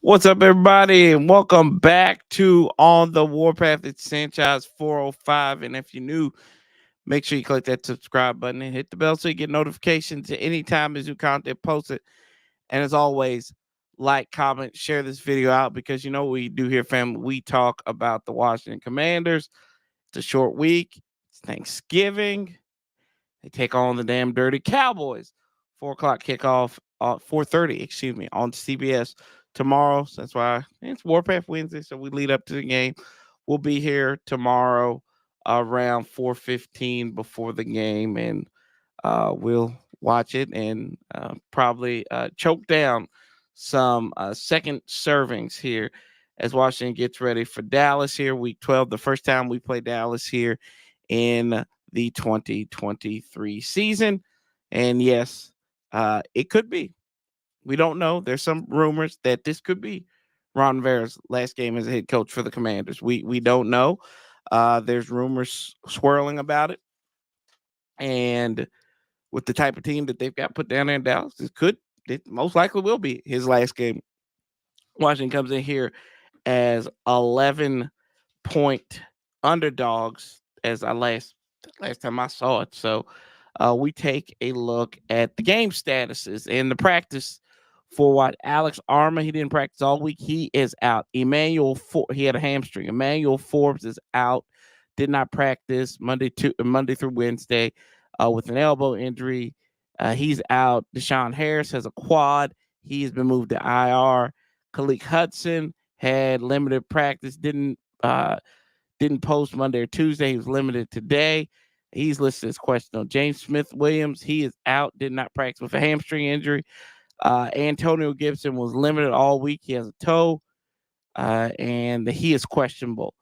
What's up, everybody, and welcome back to On the Warpath. It's Sanchez 405, and if you're new, make sure you click that subscribe button and hit the bell so you get notifications anytime as new content posted. And as always, like, comment, share this video out because you know what we do here, family. We talk about the Washington Commanders. It's a short week. It's Thanksgiving. They take on the damn dirty Cowboys. 4 o'clock kickoff, 4:30, excuse me, on CBS tomorrow. So that's why it's Warpath Wednesday. So we lead up to the game. We'll be here tomorrow around 4:15 before the game, and we'll watch it and probably choke down some second servings here as Washington gets ready for Dallas here, week 12. The first time we play Dallas here in the 2023 season. And yes, it could be. We don't know. There's some rumors that this could be Ron Rivera's last game as a head coach for the Commanders. We don't know. There's rumors swirling about it. And with the type of team that they've got put down there in Dallas, it most likely will be his last game. Washington comes in here as 11-point underdogs as last time I saw it. So we take a look at the game statuses and the practice for what Alex Arma. He didn't practice all week. He is out. He had a hamstring. Emmanuel Forbes is out. Did not practice Monday through Wednesday with an elbow injury. He's out. Deshaun Harris has a quad. He's been moved to IR. Khaleke Hudson had limited practice. Didn't post Monday or Tuesday. He was limited today. He's listed as questionable. James Smith-Williams, he is out. Did not practice with a hamstring injury. Antonio Gibson was limited all week. He has a toe, and he is questionable.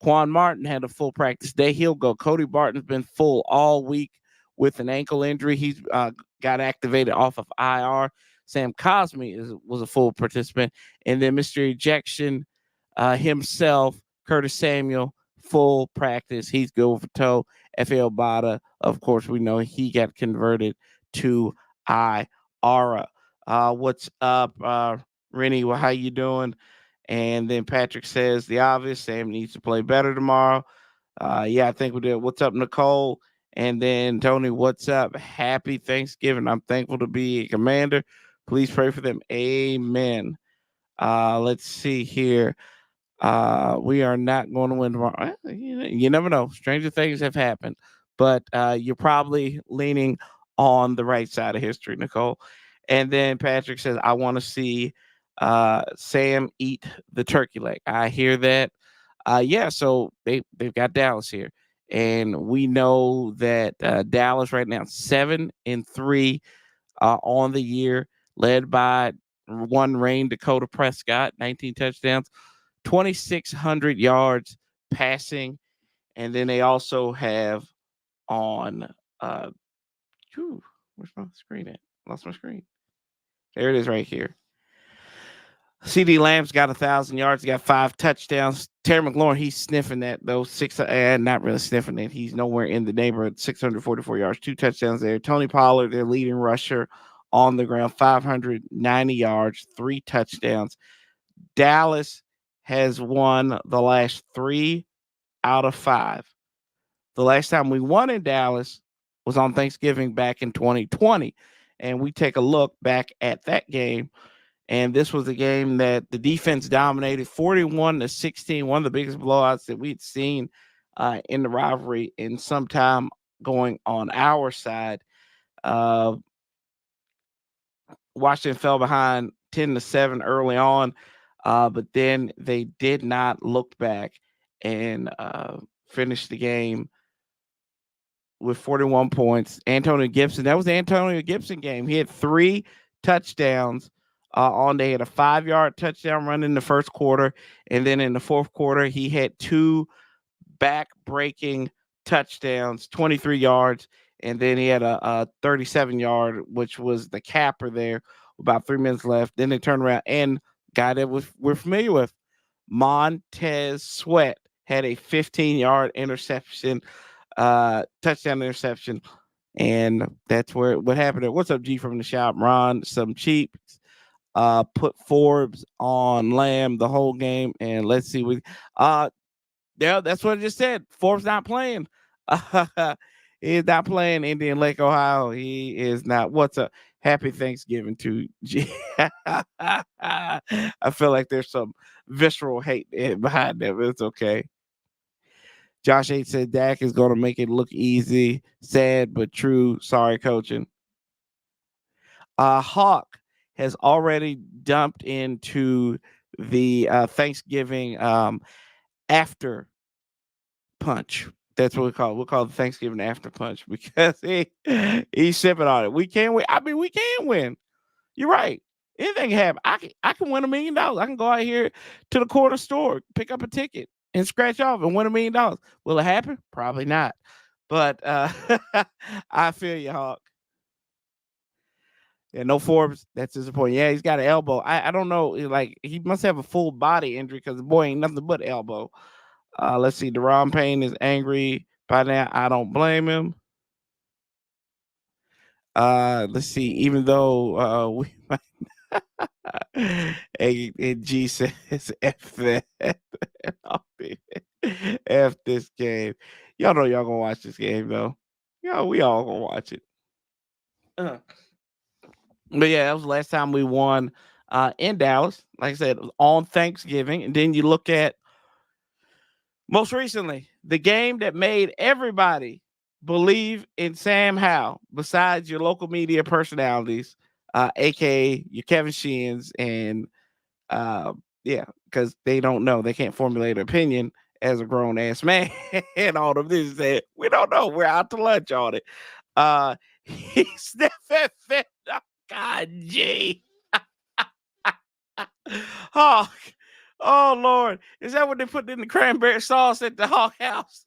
Quan Martin had a full practice day. He'll go. Cody Barton's been full all week with an ankle injury. He's got activated off of IR. Sam Cosme was a full participant. And then Mr. Ejection himself, Curtis Samuel, full practice. He's good with a toe. F.A. Obata, of course, we know he got converted to IRA. What's up, Rennie? Well, how you doing? And then Patrick says the obvious. Sam needs to play better tomorrow. Yeah, I think we did. What's up, Nicole? And then Tony, what's up? Happy Thanksgiving. I'm thankful to be a commander. Please pray for them. Amen. Let's see here. We are not going to win tomorrow. You never know. Stranger things have happened, but you're probably leaning on the right side of history, Nicole. And then Patrick says, I want to see Sam eat the turkey leg. I hear that. Yeah, so they've got Dallas here. And we know that Dallas right now 7-3 on the year, led by one Rain Dakota Prescott, 19 touchdowns, 2,600 yards passing. And then they also have on where's my screen at? Lost my screen. There it is right here. CD Lamb's got 1,000 yards. He got 5 touchdowns. Terry McLaurin, he's sniffing that, though. Not really sniffing it. He's nowhere in the neighborhood. 644 yards, 2 touchdowns there. Tony Pollard, their leading rusher on the ground, 590 yards, 3 touchdowns. Dallas has won the last 3 out of 5. The last time we won in Dallas was on Thanksgiving back in 2020. And we take a look back at that game. And this was a game that the defense dominated 41-16, one of the biggest blowouts that we'd seen in the rivalry in some time going on our side. Washington fell behind 10-7 early on, but then they did not look back and finish the game with 41 points. Antonio Gibson, that was the Antonio Gibson game. He had 3 touchdowns. They had a 5-yard touchdown run in the first quarter, and then in the fourth quarter, he had 2 back-breaking touchdowns, 23 yards, and then he had a 37-yard, which was the capper there, about 3 minutes left. Then they turned around, and guy that we're familiar with, Montez Sweat, had a 15-yard interception, touchdown interception, and that's what happened there. What's up, G from the shop? Ron, some cheap. Put Forbes on Lamb the whole game, and let's see what. Yeah, that's what I just said. Forbes not playing. He is not playing Indian Lake, Ohio. He is not. What's up? Happy Thanksgiving to G. I feel like there's some visceral hate behind them. It's okay. Josh H said Dak is going to make it look easy. Sad but true. Sorry, coaching. Hawk has already dumped into the Thanksgiving after punch. That's what we call it. We'll call it the Thanksgiving after punch because he's sipping on it. We can win. I mean, we can win. You're right. Anything can happen. I can win $1 million. I can go out here to the corner store, pick up a ticket, and scratch off and win $1 million. Will it happen? Probably not. But I feel you, Hawk. Yeah, no Forbes. That's disappointing. Yeah, he's got an elbow. I don't know. Like he must have a full body injury because the boy ain't nothing but elbow. Let's see. Deron Payne is angry by now. I don't blame him. Let's see. Even though we and G says F that. F this game. Y'all know y'all gonna watch this game though. Yo, we all gonna watch it. But yeah, that was the last time we won in Dallas. Like I said, it was on Thanksgiving. And then you look at most recently, the game that made everybody believe in Sam Howell, besides your local media personalities, aka your Kevin Sheehan's, and yeah, because they don't know, they can't formulate an opinion as a grown ass man, and all of this said, we don't know, we're out to lunch on it. He's never fit. Oh, God, G. Hawk. Oh Lord, is that what they put in the cranberry sauce at the Hawk House?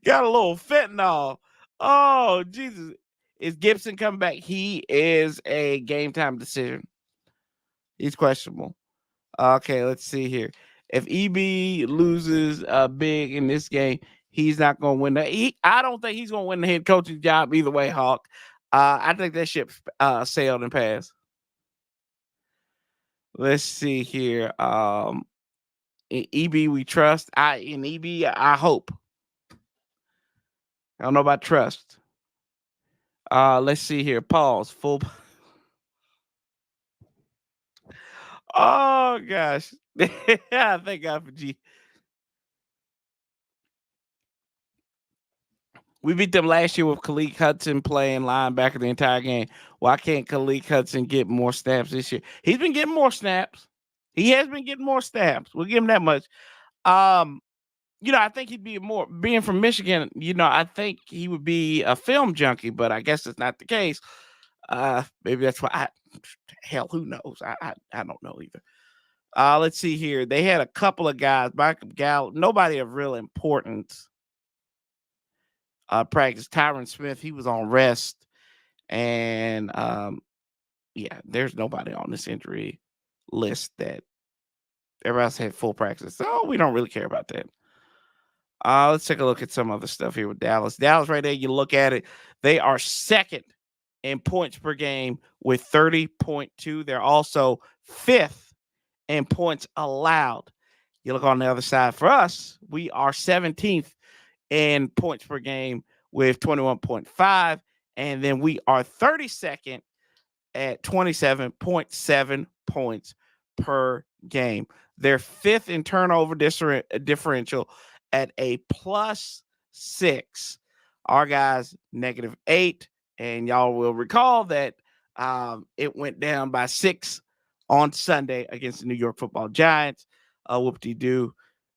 Got a little fentanyl. Oh Jesus, is Gibson coming back? He is a game time decision. He's questionable. Okay, let's see here. If EB loses big in this game, he's not going to win. I don't think he's going to win the head coaching job either way, Hawk. I think that ship sailed and passed. Let's see here. In EB we trust. In EB I hope. I don't know about trust. Let's see here. Pause. Full. Oh gosh. Thank God for G. We beat them last year with Khalid Hudson playing linebacker the entire game. Why can't Khalid Hudson get more snaps this year? He's been getting more snaps. He has been getting more snaps. We'll give him that much. I think he'd be more being from Michigan. I think he would be a film junkie, but I guess it's not the case. Maybe that's why. Hell, who knows? I don't know either. Let's see here. They had a couple of guys, Michael Gallup, nobody of real importance. Practice. Tyron Smith, he was on rest, and yeah, there's nobody on this injury list that everybody else had full practice. So we don't really care about that. Let's take a look at some other stuff here with Dallas. Dallas, right there, you look at it, they are second in points per game with 30.2. They're also fifth in points allowed. You look on the other side for us, we are 17th in points per game with 21.5. And then we are 32nd at 27.7 points per game. They're fifth in turnover differential at a +6. Our guys, -8. And y'all will recall that it went down by 6 on Sunday against the New York Football Giants. Whoop-de-doo.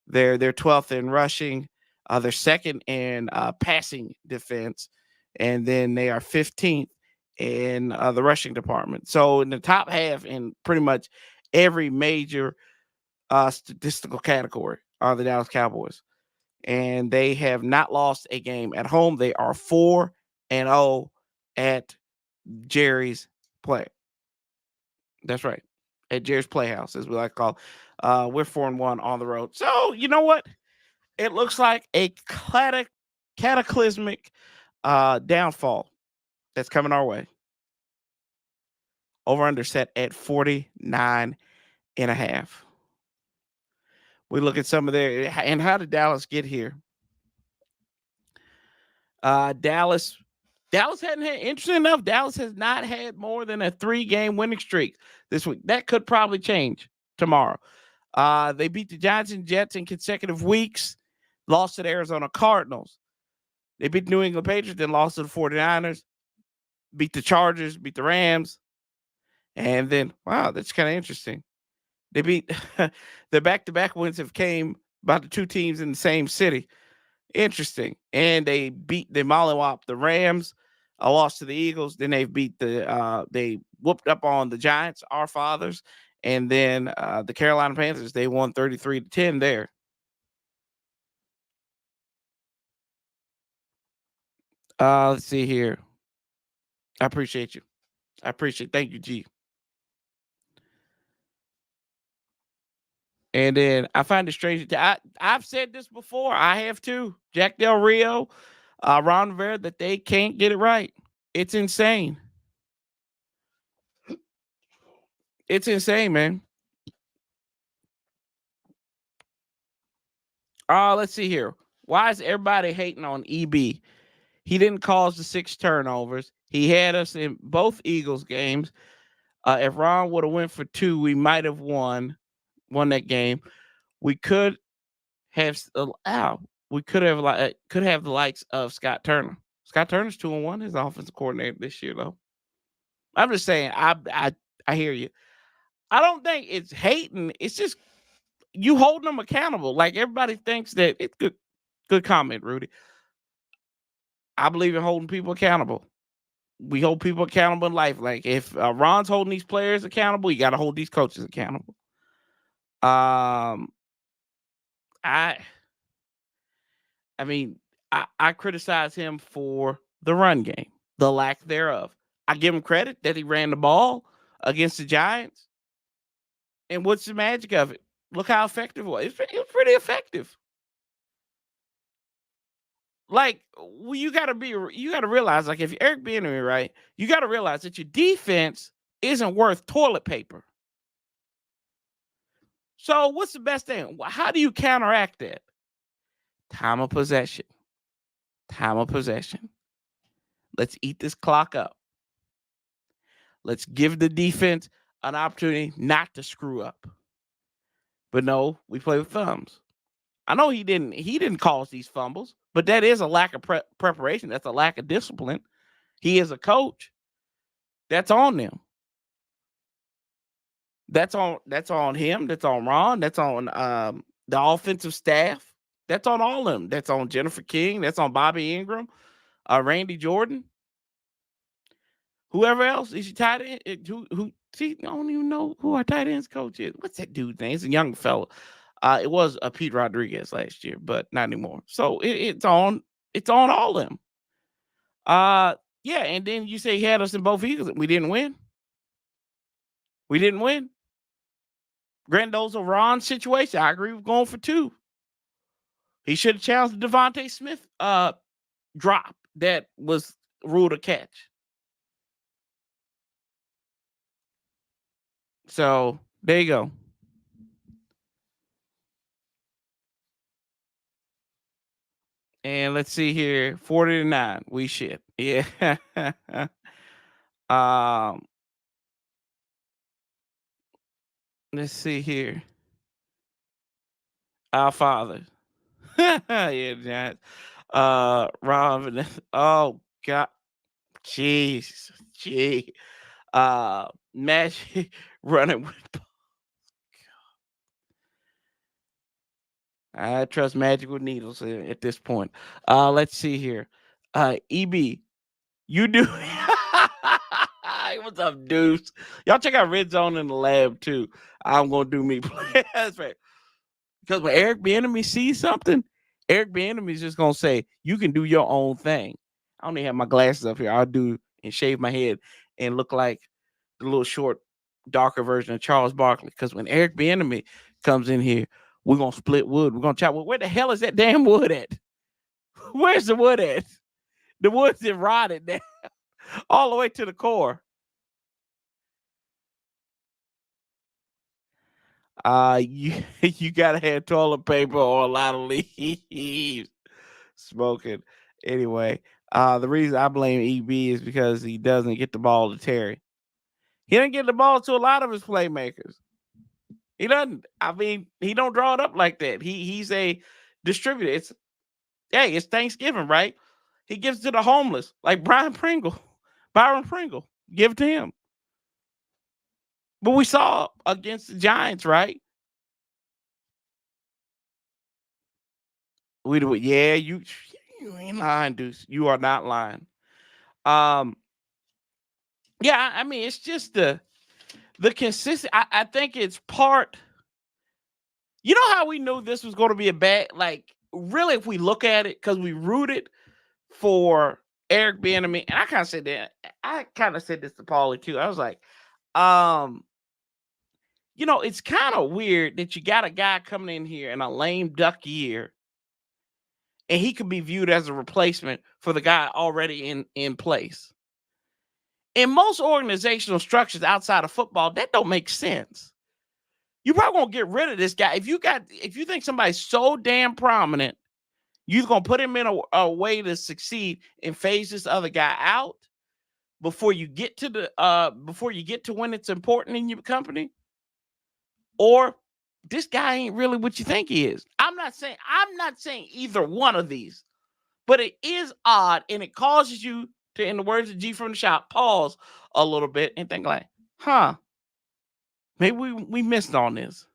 They're 12th in rushing. They're second in passing defense. And then they are 15th in the rushing department. So in the top half in pretty much every major statistical category are the Dallas Cowboys. And they have not lost a game at home. They are 4-0 at Jerry's Play. That's right. At Jerry's Playhouse, as we like to call it. We're 4-1 on the road. So, you know what? It looks like a cataclysmic downfall that's coming our way. Over under set at 49.5. We look at some of their, and how did Dallas get here? Dallas hadn't had, interesting enough, Dallas has not had more than a 3-game winning streak this week. That could probably change tomorrow. They beat the Giants and Jets in consecutive weeks, lost to the Arizona Cardinals. They beat the New England Patriots, then lost to the 49ers, beat the Chargers, beat the Rams. And then, wow, that's kind of interesting. They beat the back-to-back wins have came by the two teams in the same city. Interesting. And they mollywopped the Rams, a loss to the Eagles. Then they they whooped up on the Giants, our fathers. And then the Carolina Panthers, they won 33-10 there. Let's see here. I appreciate you. Thank you, G. And then I find it strange. I've said this before. I have too. Jack Del Rio, Ron Rivera, that they can't get it right. It's insane. It's insane, man. Let's see here. Why is everybody hating on EB? He didn't cause the 6 turnovers. He had us in both Eagles games. If Ron would have went for 2, we might have won that game. We could have could have the likes of Scott Turner. Scott Turner's 2-1. His offensive coordinator this year, though. I'm just saying. I hear you. I don't think it's hating. It's just you holding them accountable. Like everybody thinks that it's good. Good comment, Rudy. I believe in holding people accountable. We hold people accountable in life. Like if Ron's holding these players accountable, you got to hold these coaches accountable. I criticize him for the run game, the lack thereof. I give him credit that he ran the ball against the Giants. And what's the magic of it? Look how effective it was. It was pretty effective. Like, well, you got to realize, like, if you're Eric Bieniemy, right, you got to realize that your defense isn't worth toilet paper. So what's the best thing? How do you counteract that? Time of possession. Let's eat this clock up. Let's give the defense an opportunity not to screw up. But no, we play with thumbs. I know he didn't cause these fumbles, but that is a lack of preparation. That's a lack of discipline. He is a coach. That's on them. That's on him. That's on Ron. That's on the offensive staff. That's on all of them. That's on Jennifer King. That's on Bobby Ingram, Randy Jordan, whoever else is your tight end. I don't even know who our tight ends coach is. What's that dude's name? He's a young fellow. It was Pete Rodriguez last year, but not anymore. So it's on all of them. Yeah, and then you say he had us in both Eagles. We didn't win. Granted, those are Ron's situation. I agree with going for 2. He should have challenged the Devontae Smith drop that was ruled a catch. So there you go. And let's see here, 40-9. We shit. Yeah. Let's see here. Our Father. Yeah, Giants. Ron. Oh God. Jeez. Gee. Magic running with. I trust Magic with needles at this point. Let's see here. EB, you do. What's up, dudes? Y'all check out Red Zone in the lab too. I'm gonna do me. That's right. Because when Eric Bieniemy sees something, Eric Bieniemy is just gonna say, "You can do your own thing." I don't even have my glasses up here. I'll do and shave my head and look like the little short, darker version of Charles Barkley. Because when Eric Bieniemy comes in here, we're gonna split wood. We're gonna chop wood. Where the hell is that damn wood at? Where's the wood at? The wood's rotted down all the way to the core. You gotta have toilet paper or a lot of leaves. Smoking. Anyway, the reason I blame EB is because he doesn't get the ball to Terry. He doesn't get the ball to a lot of his playmakers. He doesn't. I mean, he don't draw it up like that. He's a distributor. It's Thanksgiving, right? He gives it to the homeless, like Byron Pringle. Give it to him. But we saw against the Giants, right? We do it. Yeah, you ain't lying, Deuce. You are not lying. Yeah, I mean, it's just the consistent. I think it's part. You know how we knew this was going to be a bad, like, really, if we look at it, because we rooted for Eric Bieniemy, and I kind of said that. I kind of said this to Paulie too. I was like, it's kind of weird that you got a guy coming in here in a lame duck year, and he could be viewed as a replacement for the guy already in place. In most organizational structures outside of football, that don't make sense. You probably won't get rid of this guy. If you think somebody's so damn prominent, you're gonna put him in a way to succeed and phase this other guy out before you get to when it's important in your company, or this guy ain't really what you think he is. I'm not saying either one of these, but it is odd, and it causes you to, in the words of G from the shop, pause a little bit and think like, maybe we missed on this.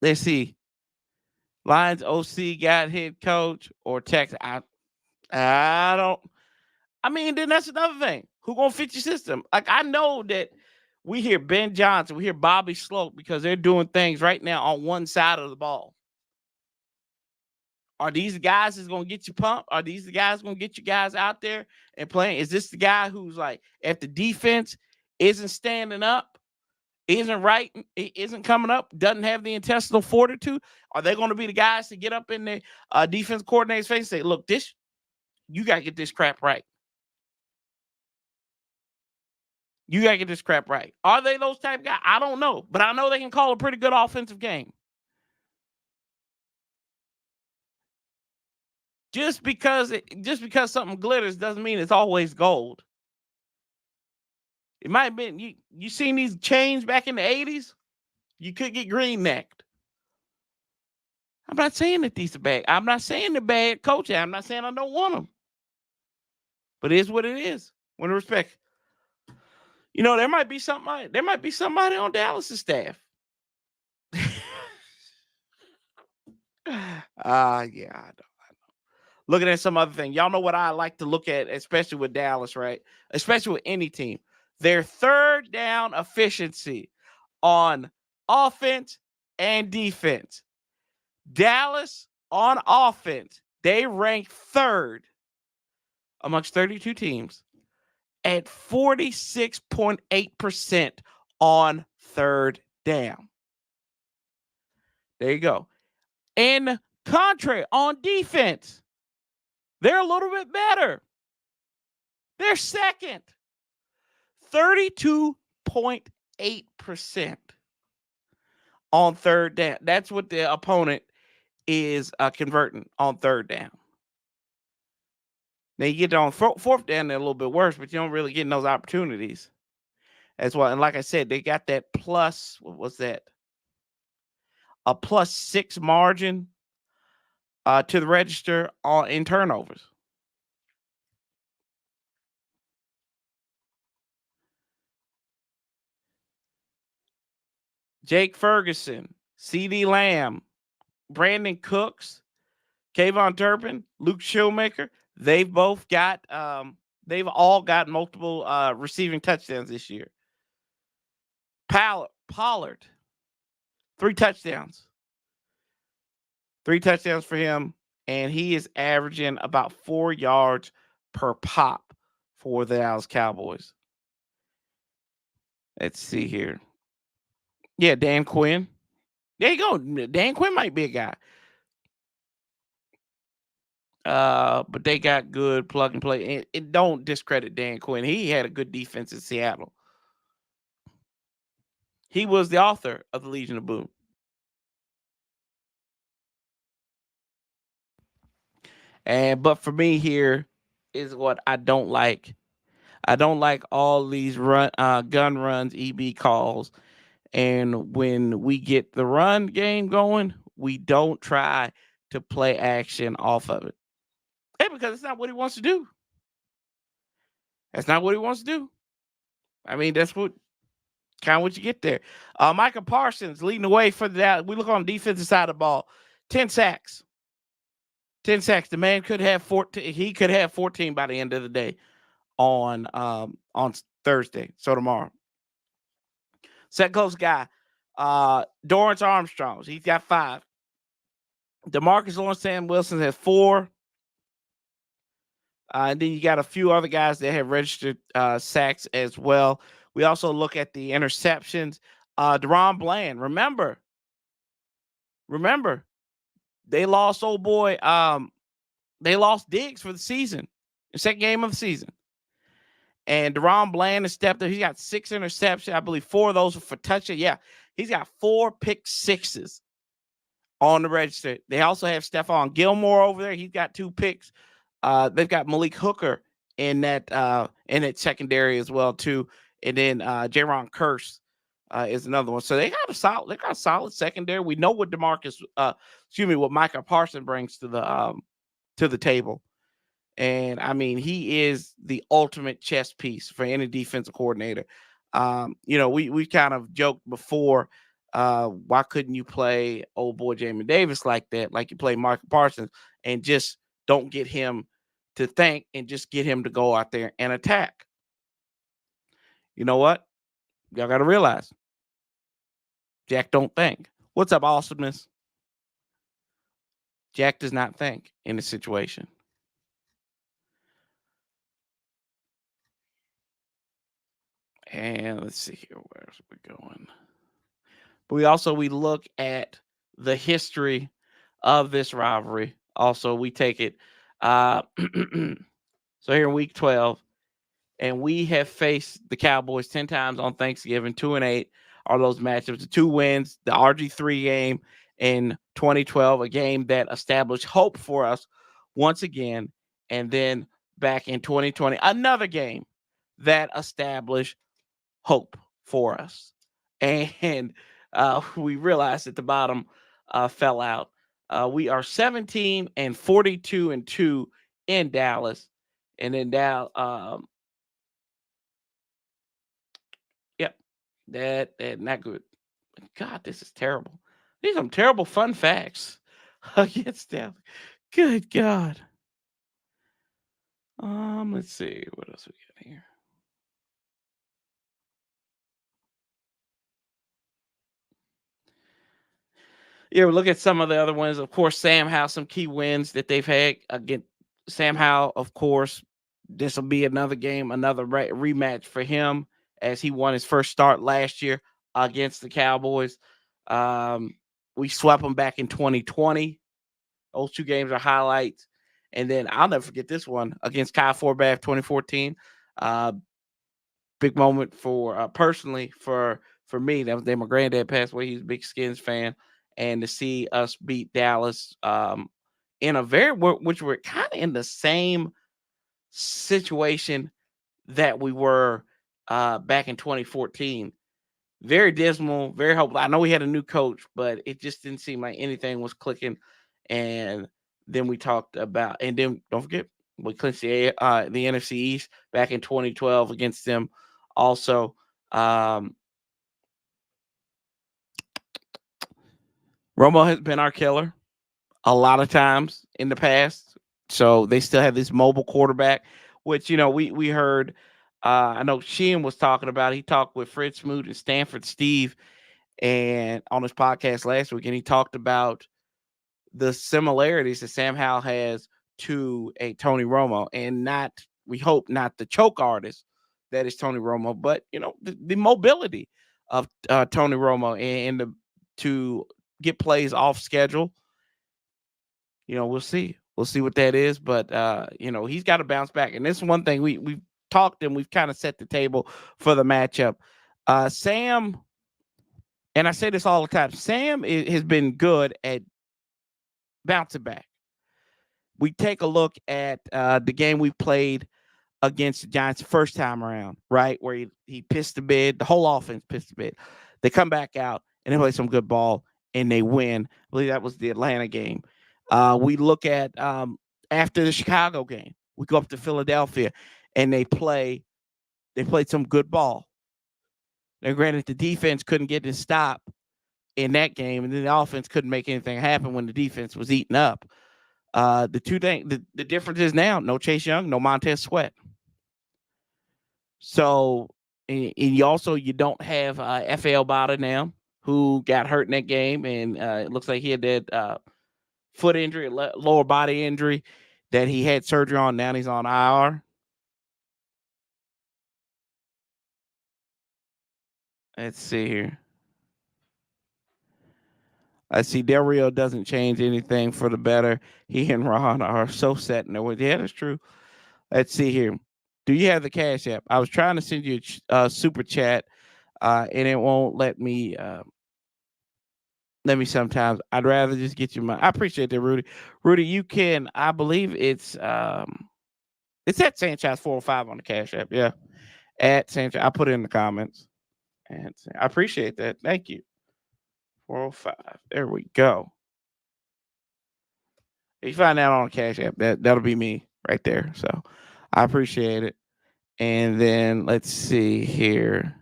Let's see. Lions OC got head coach or Texas. I don't. I mean, then that's another thing. Who gonna fit your system? Like, I know that we hear Ben Johnson, we hear Bobby Slope because they're doing things right now on one side of the ball. Are these guys is gonna get you pumped? Are these the guys gonna get you guys out there and playing? Is this the guy who's like, if the defense isn't standing up, isn't right, isn't coming up, doesn't have the intestinal fortitude? Are they going to be the guys to get up in the defense coordinator's face and say, look, you got to get this crap right. You got to get this crap right. Are they those type of guys? I don't know, but I know they can call a pretty good offensive game. Just because something glitters doesn't mean it's always gold. It might have been, you seen these chains back in the 80s? You could get green-necked. I'm not saying that these are bad. I'm not saying they're bad coaching. I'm not saying I don't want them. But it is what it is. With respect. There might be somebody on Dallas' staff. Yeah, I know. Looking at some other thing. Y'all know what I like to look at, especially with Dallas, right? Especially with any team. Their third down efficiency on offense and defense. Dallas on offense, they rank third amongst 32 teams at 46.8% on third down. There you go. In contrary, on defense, they're a little bit better. They're second, 32.8% on third down. That's what the opponent is converting on third down. Now you get on fourth down, they're a little bit worse, but you don't really get those opportunities as well. And like I said, they got that plus, what was that? A +6 margin to the register in turnovers. Jake Ferguson, CeeDee Lamb, Brandon Cooks, Kayvon Turpin, Luke Shoemaker, they've all got multiple receiving touchdowns this year. Pollard, 3 touchdowns. 3 touchdowns for him, and he is averaging about 4 yards per pop for the Dallas Cowboys. Let's see here. Yeah, Dan Quinn. There you go. Dan Quinn might be a guy. But they got good plug and play. And it don't discredit Dan Quinn. He had a good defense in Seattle. He was the author of the Legion of Boom. But for me here is what I don't like. I don't like all these gun runs, EB calls, and when we get the run game going, we don't try to play action off of it. Hey, because it's not what he wants to do. That's not what he wants to do. I mean, that's what kind of what you get there. Micah Parsons leading the way for that. We look on the defensive side of the ball. 10 sacks. 10 sacks. The man could have 14. He could have 14 by the end of the day on Thursday. So tomorrow. Second close guy. Dorrance Armstrong. He's got 5. DeMarcus Lawrence Sam Wilson has 4. And then you got a few other guys that have registered sacks as well. We also look at the interceptions. Deron Bland, remember, they lost old boy. They lost Diggs for the season, the second game of the season. And Deron Bland has stepped up. He got 6 interceptions. I believe 4 of those were for touchdown. Yeah, he's got 4 pick sixes on the register. They also have Stephon Gilmore over there. He's got 2 picks. They've got Malik Hooker in that secondary as well too, and then Jaron Kearse is another one. So they got a solid secondary. We know what what Micah Parsons brings to the table, and I mean he is the ultimate chess piece for any defensive coordinator. We kind of joked before. Why couldn't you play old boy Jamin Davis like that, like you play Micah Parsons, and just don't get him to think and just get him to go out there and attack? You know what? Y'all got to realize Jack don't think. What's up, awesomeness? Jack does not think in this situation. And let's see here. Where's we going? But we look at the history of this rivalry. Also, we take it. So here in week 12, and we have faced the Cowboys 10 times on Thanksgiving. 2-8 are those matchups. The 2 wins, the RG3 game in 2012, a game that established hope for us once again. And then back in 2020, another game that established hope for us. And we realized at the bottom fell out. We are 17-42-2 in Dallas. And then yep, that not good. God, this is terrible. These are some terrible fun facts against Dallas. Good God. Let's see what else we got here. Yeah, we look at some of the other ones. Of course, Sam Howell, some key wins that they've had against Sam Howell. Of course, this will be another game, another rematch for him as he won his first start last year against the Cowboys. We swept them back in 2020. Those 2 games are highlights. And then I'll never forget this one against Kyle Forbath 2014. Big moment for personally for me. That was then my granddad passed away. He's a big Skins fan. And to see us beat Dallas in a which we're kind of in the same situation that we were back in 2014. Very dismal, very hopeless. I know we had a new coach, but it just didn't seem like anything was clicking. And then we talked about, and then don't forget, we clinched the NFC East back in 2012 against them. Also, Romo has been our killer a lot of times in the past. So they still have this mobile quarterback, which, we heard. I know Sheehan was talking about. He talked with Fred Smoot and Stanford Steve and on his podcast last week, and he talked about the similarities that Sam Howell has to a Tony Romo, and we hope not the choke artist that is Tony Romo, but the mobility of Tony Romo and to get plays off schedule. We'll see. We'll see what that is, but he's got to bounce back. And this is one thing we've talked and we've kind of set the table for the matchup. Sam, and I say this all the time, Sam has been good at bouncing back. We take a look at the game we played against the Giants first time around, right? Where he pissed the bed. The whole offense pissed the bed. They come back out and they play some good ball and they win. I believe that was the Atlanta game. We look at after the Chicago game, we go up to Philadelphia and they played some good ball. Now, granted, the defense couldn't get to stop in that game, and then the offense couldn't make anything happen when the defense was eaten up. The two things, the difference is now no Chase Young, no Montez Sweat. So, and you don't have FL Bada now, who got hurt in that game, and it looks like he had that foot injury, lower body injury that he had surgery on. Now he's on IR. Let's see here. I see Del Rio doesn't change anything for the better. He and Ron are so set in their ways. Yeah, that's true. Let's see here. Do you have the Cash App? I was trying to send you a super chat, and it won't let me. Let me sometimes. I'd rather just get you my. I appreciate that, Rudy. Rudy, you can. I believe it's at Sanchez 405 on the Cash App. Yeah, at Sanchez. I put it in the comments, and I appreciate that. Thank you. 405. There we go. If you find that on Cash App, that'll be me right there. So I appreciate it. And then let's see here.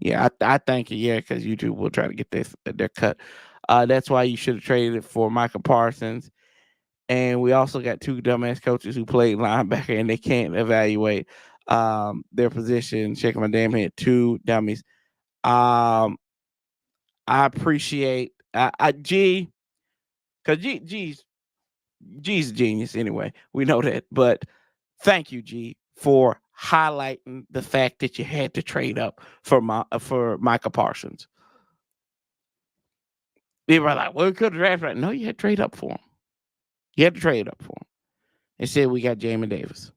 Yeah, I thank you. Yeah, because YouTube will try to get their cut. That's why you should have traded it for Micah Parsons. And we also got two dumbass coaches who played linebacker and they can't evaluate their position. Shaking my damn head. Two dummies. I appreciate G, because G's a genius anyway. We know that. But thank you, G, for highlighting the fact that you had to trade up for Micah Parsons. They were like, well, we could have drafted. No, you had to trade up for him. You had to trade up for him. Instead, we got Jamin Davis.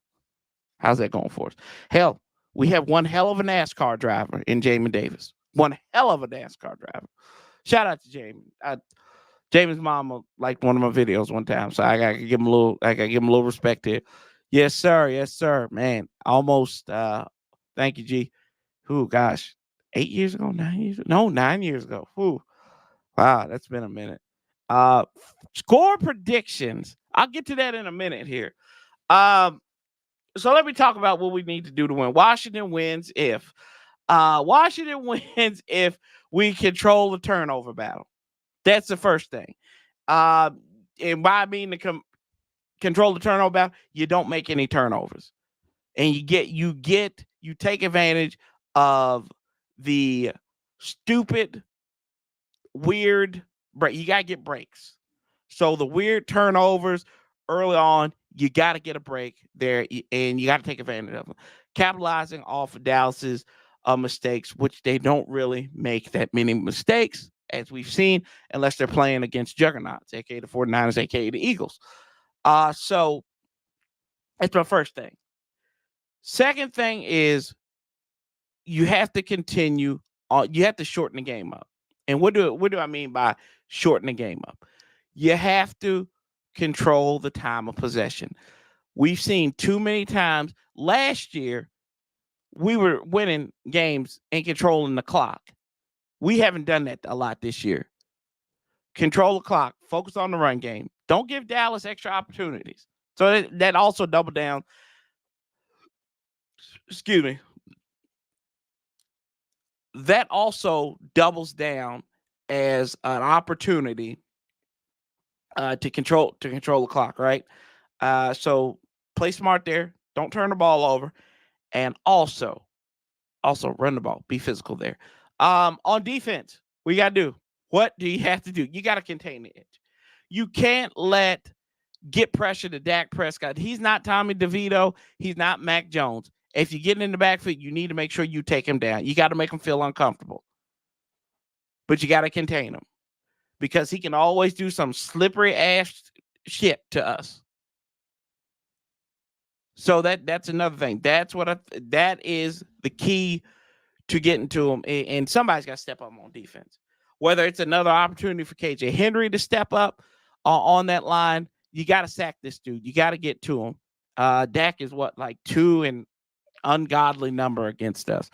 How's that going for us? Hell, we have one hell of a NASCAR driver in Jamin Davis. One hell of a NASCAR driver. Shout out to Jamin. Jamin's mama liked one of my videos one time, so I gotta give him a little respect here. Yes, sir. Man, almost. Thank you, G. Ooh, gosh, 8 years ago, 9 years ago? No, 9 years ago. Ooh, wow, that's been a minute. Score predictions. I'll get to that in a minute here. So let me talk about what we need to do to win. Washington wins if we control the turnover battle. That's the first thing. And by being to control the turnover battle, you don't make any turnovers, and you take advantage of the stupid, weird break. You gotta get breaks. So the weird turnovers early on, you got to get a break there, and you got to take advantage of them. Capitalizing off of Dallas's mistakes, which they don't really make that many mistakes, as we've seen, unless they're playing against juggernauts, aka the 49ers, aka the Eagles. So that's my first thing. Second thing is you have to continue. You have to shorten the game up. And what do I mean by shorten the game up? You have to control the time of possession. We've seen too many times. Last year, we were winning games and controlling the clock. We haven't done that a lot this year. Control the clock. Focus on the run game. Don't give Dallas extra opportunities. So that also doubled down. Excuse me. That also doubles down as an opportunity to control the clock, right? So play smart there. Don't turn the ball over, and also run the ball. Be physical there. On defense, what you got to do? What do you have to do? You got to contain the edge. You can't get pressure to Dak Prescott. He's not Tommy DeVito. He's not Mac Jones. If you're getting in the backfield, you need to make sure you take him down. You got to make him feel uncomfortable. But you got to contain him, because he can always do some slippery ass shit to us. So that's another thing. That is the key to getting to them. And somebody's got to step up on defense. Whether it's another opportunity for KJ Henry to step up on that line, you got to sack this dude. You got to get to him. Dak is like 2 and ungodly number against us.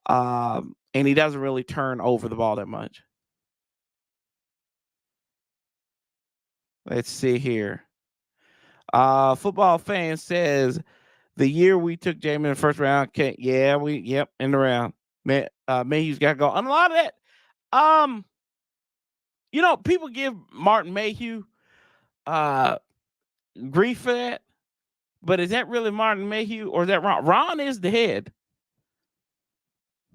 And he doesn't really turn over the ball that much. Let's see here. Football fan says the year we took Jamin in the first round. In the round. Mayhew's got to go. And a lot of that, people give Martin Mayhew grief for that. But is that really Martin Mayhew or is that Ron? Ron is the head.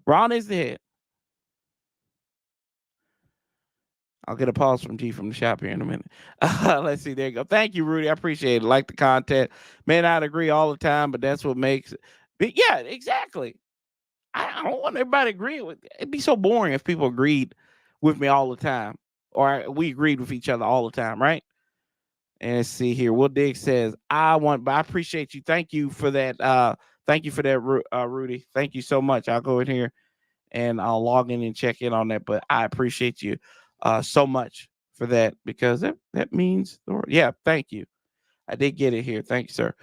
Ron is the head. I'll get a pause from G from the shop here in a minute. Let's see. There you go. Thank you, Rudy. I appreciate it. Like the content. May not agree all the time, but that's what makes it. But yeah, exactly. I don't want everybody to agree with. It'd be so boring if people agreed with me all the time, or we agreed with each other all the time, right? And let's see here. Will Diggs says, I appreciate you. Thank you for that. Thank you for that, Rudy. Thank you so much. I'll go in here and I'll log in and check in on that. But I appreciate you so much for that because that means, yeah, thank you. I did get it here. Thank you, sir.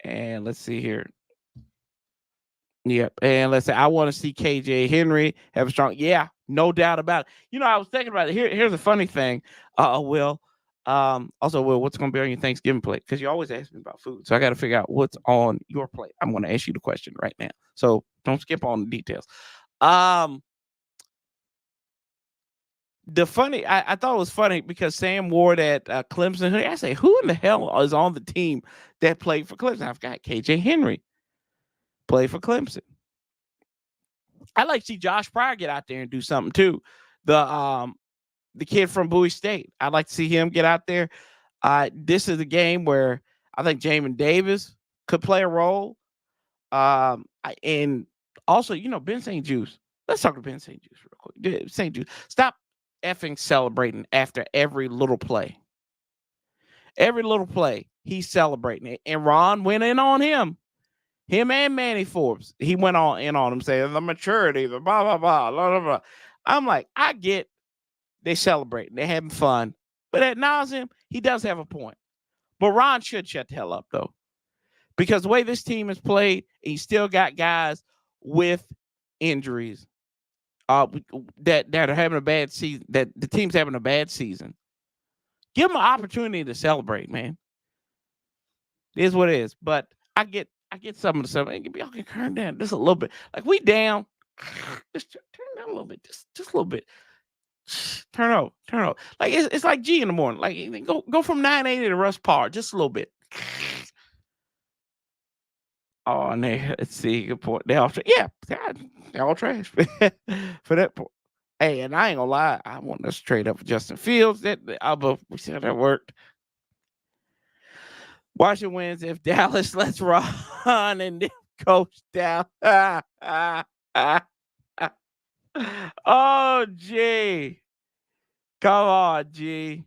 And let's see here. Yep. And let's say I want to see KJ Henry have a strong. Yeah, no doubt about it. I was thinking about it. Here's a funny thing. Will. Also, Will, what's going to be on your Thanksgiving plate? Because you always ask me about food. So I got to figure out what's on your plate. I'm going to ask you the question right now. So don't skip on the details. I thought it was funny because Sam wore that Clemson hoodie. I say, who in the hell is on the team that played for Clemson? I forgot KJ Henry played for Clemson. I like to see Josh Pryor get out there and do something too. The kid from Bowie State. I'd like to see him get out there. This is a game where I think Jamin Davis could play a role. And also, Ben St. Juice. Let's talk to Ben St. Juice real quick. St. Juice, stop effing celebrating after every little play. Every little play, he's celebrating it. And Ron went in on him. Him and Manny Forbes. He went in on him saying the maturity, the blah, blah, blah, blah, blah, blah. I'm like, I get they celebrating. They're having fun. But at nauseam, he does have a point. But Ron should shut the hell up, though. Because the way this team is played, he still got guys with injuries that are having a bad season, that the team's having a bad season. Give them an opportunity to celebrate, man. It is what it is. But I get some of the stuff. Y'all can turn down just a little bit. Like we down. Just turn down a little bit. Just a little bit. Turn over. Like it's like G in the morning. Like go from 980 to Rush Par just a little bit. Oh, and let's see. Good point. They're all trash for that point. Hey, and I ain't gonna lie. I want us to trade up for Justin Fields. We see how that worked. Washington wins if Dallas lets Ron and then coach down. Oh, G. Come on, G.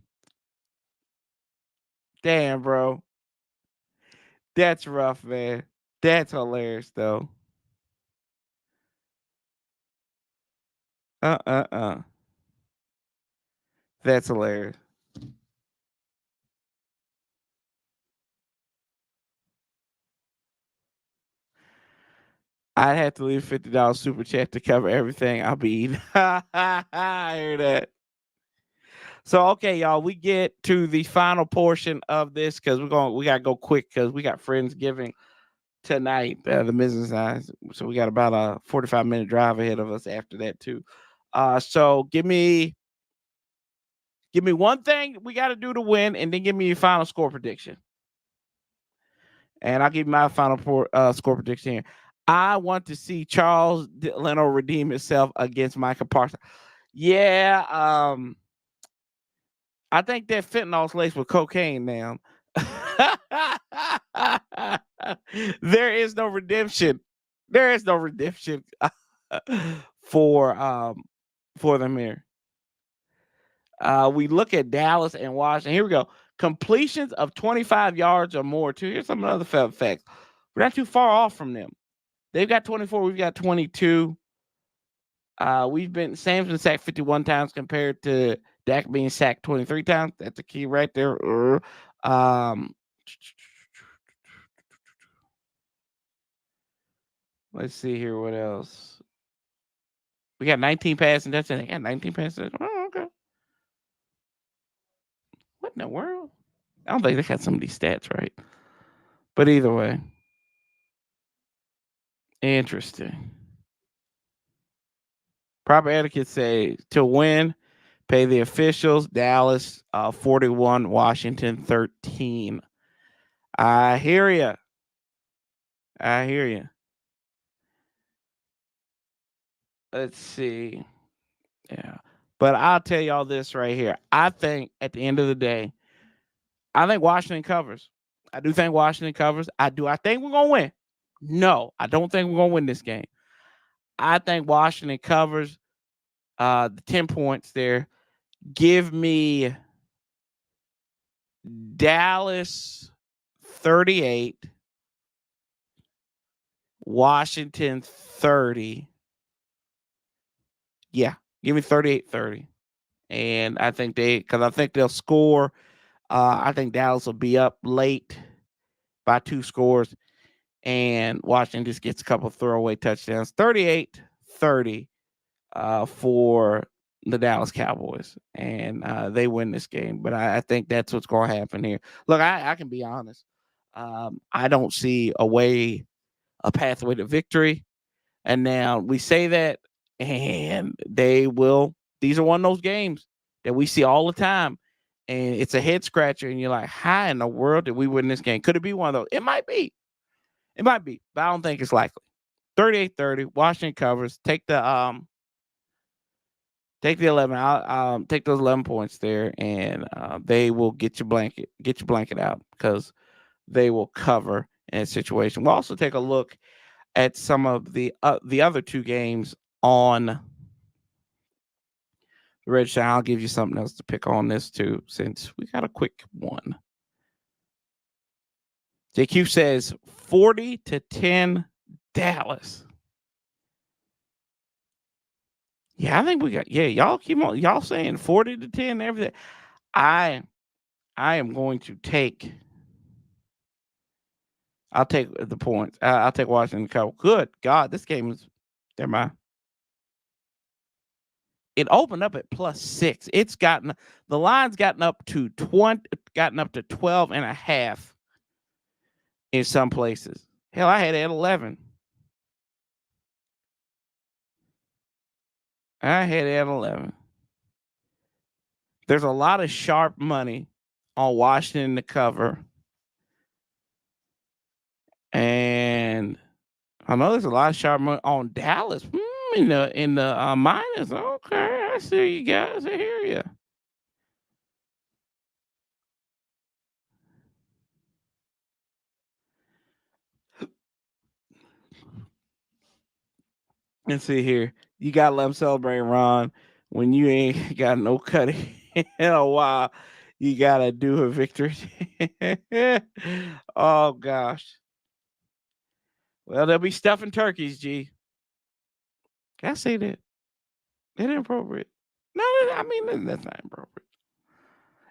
Damn, bro. That's rough, man. That's hilarious, though. That's hilarious. I'd have to leave $50 super chat to cover everything I'll be eating. I hear that. So okay, y'all, we get to the final portion of this because we gotta go quick because we got Friendsgiving tonight, the business side. So we got about a 45-minute drive ahead of us after that too. So give me one thing we got to do to win, and then give me your final score prediction. And I'll give you my final score prediction here. I want to see Charles Leno redeem himself against Micah Parsons. Yeah, I think that fentanyl's laced with cocaine now. There is no redemption. There is no redemption for them here. We look at Dallas and Washington. Here we go. Completions of 25 yards or more. Too. Here's some other facts. We're not too far off from them. They've got 24. We've got 22. Sam's been sacked 51 times compared to Dak being sacked 23 times. That's a key right there. Um, let's see here. What else? We got 19 passing touchdowns. They got 19 passing touchdowns. Oh, okay. What in the world? I don't think they got some of these stats right. But either way, interesting. Proper etiquette say to win, pay the officials. Dallas 41, Washington 13. I hear you. I hear you. Let's see. Yeah. But I'll tell y'all this right here. I think at the end of the day, I think Washington covers. I do think Washington covers. I think we're going to win. No, I don't think we're going to win this game. I think Washington covers the 10 points there. Give me Dallas 38, Washington 30. Yeah, give me 38-30. And I think they'll score. I think Dallas will be up late by 2 scores, and Washington just gets a couple throwaway touchdowns. 38-30 for the Dallas Cowboys, and they win this game. But I think that's what's going to happen here. Look, I can be honest. I don't see a pathway to victory. And now we say that, and these are one of those games that we see all the time. And it's a head scratcher, and you're like, how in the world did we win this game? Could it be one of those? It might be. But I don't think it's likely. 38-30, Washington covers. Take the 11. I'll take those 11 points there, and they will get your blanket out because they will cover in a situation. We'll also take a look at some of the other 2 games on the register. I'll give you something else to pick on this too, since we got a quick one. JQ says 40-10 Dallas. Yeah, I think we got. Yeah, y'all keep on. Y'all saying 40-10 everything. I am going to take. I'll take the points. I'll take Washington cover. Good God, this game is. Never mind. It opened up at +6. The line's gotten up to 12 and a half in some places. Hell, I had it at 11. There's a lot of sharp money on Washington to cover. And I know there's a lot of sharp money on Dallas in the minus. Okay, I see you guys. I hear you. Let's see here. You gotta let them celebrate, Ron. When you ain't got no cutting in a while, you gotta do a victory. Oh gosh. Well, they'll be stuffing turkeys, G. Can I say that? That inappropriate. No, I mean that's not inappropriate.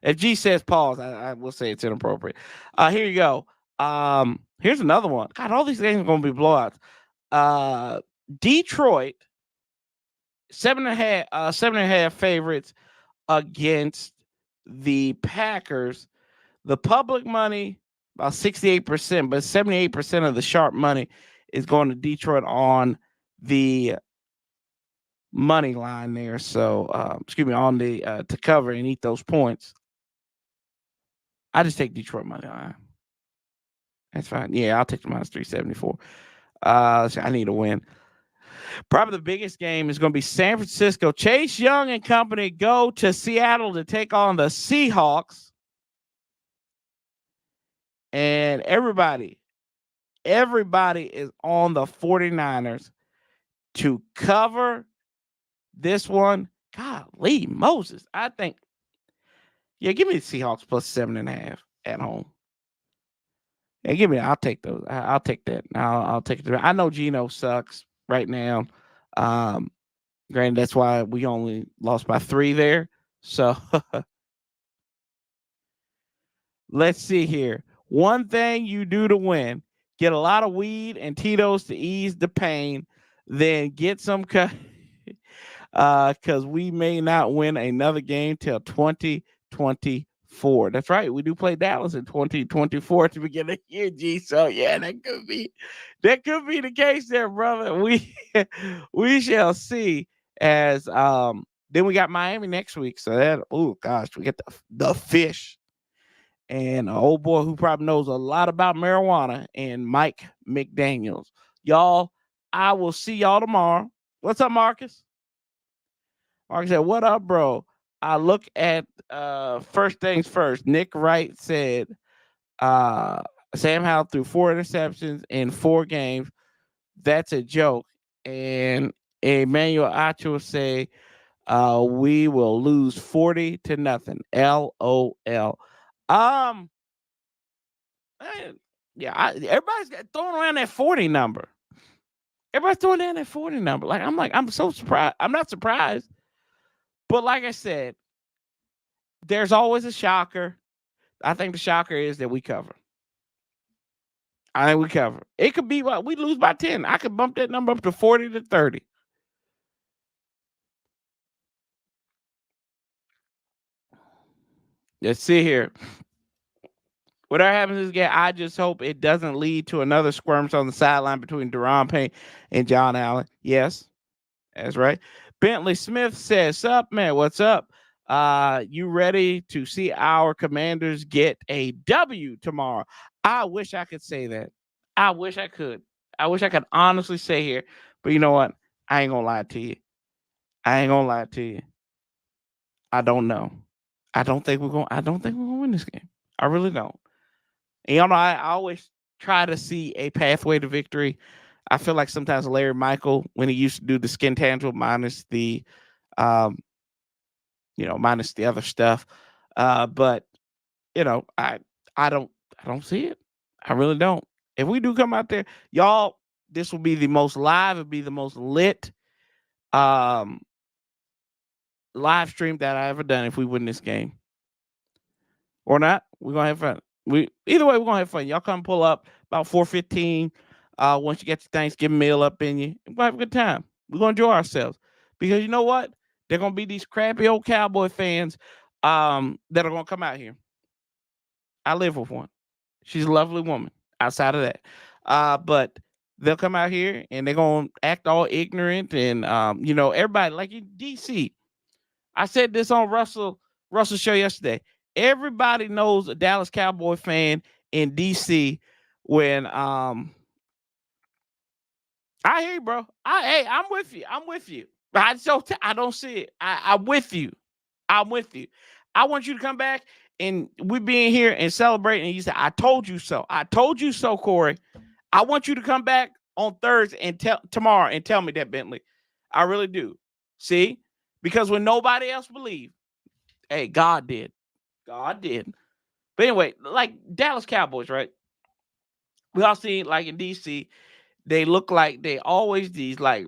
If G says pause, I will say it's inappropriate. Here you go. Here's another one. God, all these games are gonna be blowouts. Detroit 7.5 favorites against the Packers. The public money about 68%, but 78% of the sharp money is going to Detroit on the money line there. So, on the to cover and eat those points. I just take Detroit money line. That's fine. Yeah, I'll take the -374. I need a win. Probably the biggest game is going to be San Francisco. Chase Young and company go to Seattle to take on the Seahawks. And everybody is on the 49ers to cover this one. Golly, Moses. I think, yeah, give me the Seahawks +7.5 at home. Hey, give me. I'll take those. I'll take that. I'll take it. I know Gino sucks right now. Um, Granted, that's why we only lost by 3 there. So let's see here. One thing you do to win: get a lot of weed and Tito's to ease the pain. Then get some because we may not win another game till 2024. That's right. We do play Dallas in 2024 to begin the year, G. So yeah, that could be the case there, brother. We we shall see. As then we got Miami next week. So that, oh gosh, we get the fish and an old boy who probably knows a lot about marijuana and Mike McDaniels. Y'all, I will see y'all tomorrow. What's up, Marcus? Mark said, "What up, bro?" I look at first things first. Nick Wright said uh, Sam Howell threw 4 interceptions in 4 games. That's a joke. And Emmanuel Acho say we will lose 40-0. LOL. Um, everybody's throwing around that 40 number. Everybody's throwing down that 40 number. I'm so surprised. I'm not surprised. But like I said, there's always a shocker. I think the shocker is that we cover. I think we cover. It could be we lose by 10. I could bump that number up to 40-30. Let's see here. Whatever happens in this game, I just hope it doesn't lead to another skirmish on the sideline between Deron Payne and John Allen. Yes, that's right. Bentley Smith says, "Sup, man? What's up? You ready to see our Commanders get a W tomorrow?" I wish I could say that. I wish I could. I wish I could honestly say here, but you know what? I ain't gonna lie to you. I ain't gonna lie to you. I don't know. I don't think we're going. I don't think we're gonna win this game. I really don't. And you know, I always try to see a pathway to victory. I feel like sometimes Larry Michael, when he used to do the skin tangible minus the, um, minus the other stuff, but I don't see it. I really don't. If we do come out there, y'all, this will be the most live. It'll be the most lit um, live stream that I ever done. If we win this game or not, we're gonna have fun. Either way, we're gonna have fun. Y'all come pull up about 4:15. Once you get your Thanksgiving meal up in you, we're gonna have a good time. We're gonna enjoy ourselves because you know what? They're gonna be these crappy old Cowboy fans that are gonna come out here. I live with one. She's a lovely woman. Outside of that, but they'll come out here and they're gonna act all ignorant and everybody like in DC. I said this on Russell's show yesterday. Everybody knows a Dallas Cowboy fan in DC when I hear you, bro. I'm with you. I'm with you. I don't see it. I'm with you. I'm with you. I want you to come back and we be in here and celebrate. And you say, "I told you so. I told you so, Corey." I want you to come back on Thursday and tomorrow and tell me that, Bentley. I really do. See, because when nobody else believed, hey, God did. God did. But anyway, like Dallas Cowboys, right? We all see like in DC, they look like they always these like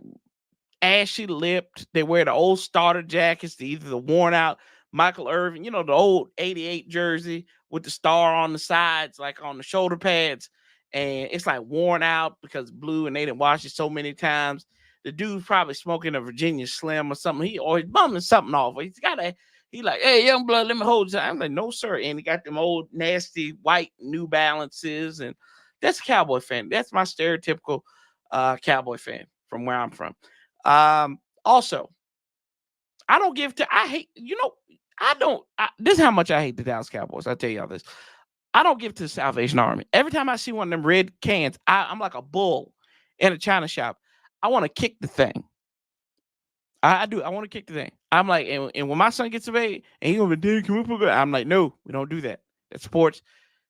ashy lipped. They wear the old starter jackets, either the worn out Michael Irvin, the old 88 jersey with the star on the sides, like on the shoulder pads. And it's like worn out because blue and they didn't wash it so many times. The dude's probably smoking a Virginia Slim or something. He's bumming something off. He like, "Hey, young blood, let me hold you." I'm like, "No, sir." And he got them old nasty white New Balances. And that's a Cowboy fan. That's my stereotypical Cowboy fan from where I'm from. Also, I don't give to, I hate, this is how much I hate the Dallas Cowboys. I'll tell y'all this. I don't give to the Salvation Army. Every time I see one of them red cans, I'm like a bull in a china shop. I want to kick the thing. I do. I want to kick the thing. I'm like, and when my son gets of age, and he's gonna be, "Dad, can we put?" I'm like, "No, we don't do that. That supports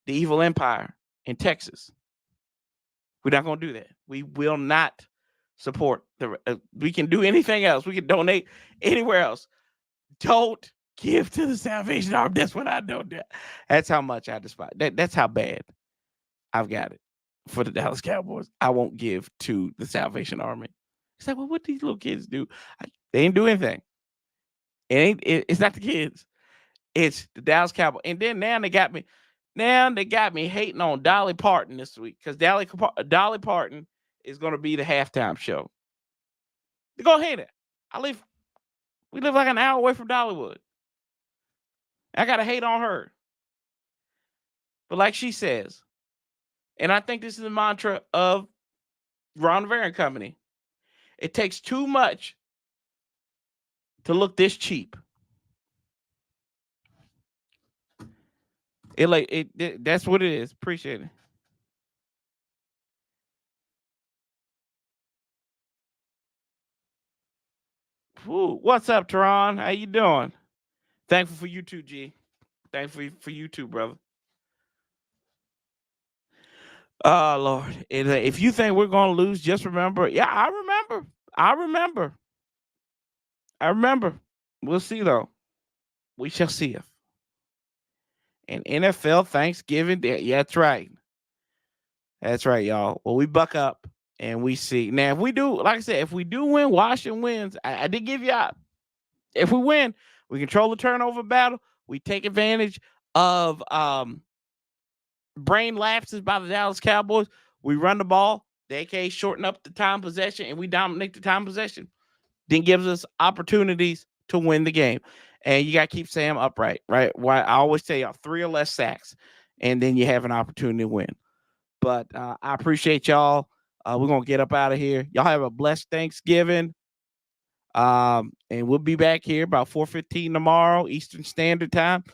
the evil empire in Texas. We're not gonna do that. We will not support we can do anything else. We can donate anywhere else. Don't give to the Salvation Army." That's what I know. That's how much I despise. That's how bad I've got it for the Dallas Cowboys. I won't give to the Salvation Army. It's like, well, what these little kids do? They ain't do anything. It's not the kids. It's the Dallas Cowboys. And then now they got me. Now they got me hating on Dolly Parton this week because Dolly Parton is going to be the halftime show. Go ahead. We live like an hour away from Dollywood. I got to hate on her. But like she says, and I think this is the mantra of Ron Rivera and Company, it takes too much to look this cheap. That's what it is. Appreciate it. Ooh, what's up, Teron? How you doing? Thankful for you too, G. Thankful for you too, brother. Oh, Lord. If you think we're going to lose, just remember. Yeah, I remember. We'll see, though. We shall see. And NFL Thanksgiving, yeah, that's right. That's right, y'all. Well, we buck up and we see. Now, if we do, like I said, if we do win, Washington wins. I did give you out. If we win, we control the turnover battle. We take advantage of brain lapses by the Dallas Cowboys. We run the ball. The AK shorten up the time possession, and we dominate the time possession. Then gives us opportunities to win the game. And you got to keep Sam upright, right? Why I always tell y'all 3 or less sacks, and then you have an opportunity to win. But I appreciate y'all. We're going to get up out of here. Y'all have a blessed Thanksgiving. And we'll be back here about 4:15 tomorrow, Eastern Standard Time,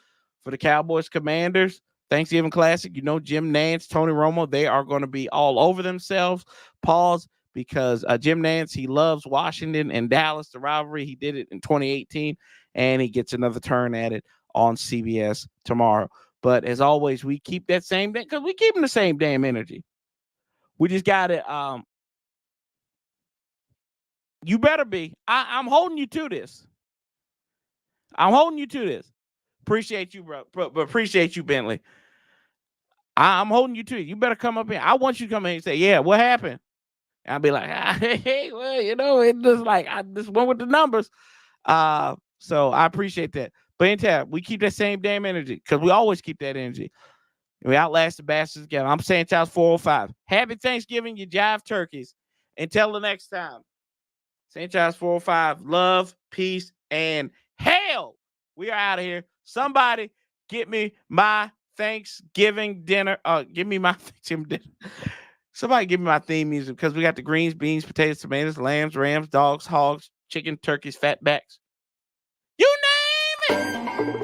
for the Cowboys Commanders Thanksgiving Classic. You know, Jim Nantz, Tony Romo, they are going to be all over themselves. Pause, because Jim Nantz, he loves Washington and Dallas, the rivalry. He did it in 2018, and he gets another turn at it on CBS tomorrow. But as always, we keep that same thing because we keep the same damn energy. We just got to you better be. I'm holding you to this. Appreciate you, bro. But appreciate you, Bentley. I'm holding you to it. You better come up here. I want you to come in and say, yeah, what happened? And I'll be like, hey, well, you know, it just like I just went with the numbers. So I appreciate that. But anytime we keep that same damn energy, because we always keep that energy. We outlast the bastards together. I'm Sanchez 405. Happy Thanksgiving, you jive turkeys. Until the next time. Sanchez 405. Love, peace, and hell. We are out of here. Somebody get me my Thanksgiving dinner. Give me my Thanksgiving dinner. Somebody give me my theme music because we got the greens, beans, potatoes, tomatoes, lambs, rams, dogs, hogs, chicken, turkeys, fatbacks. You name it.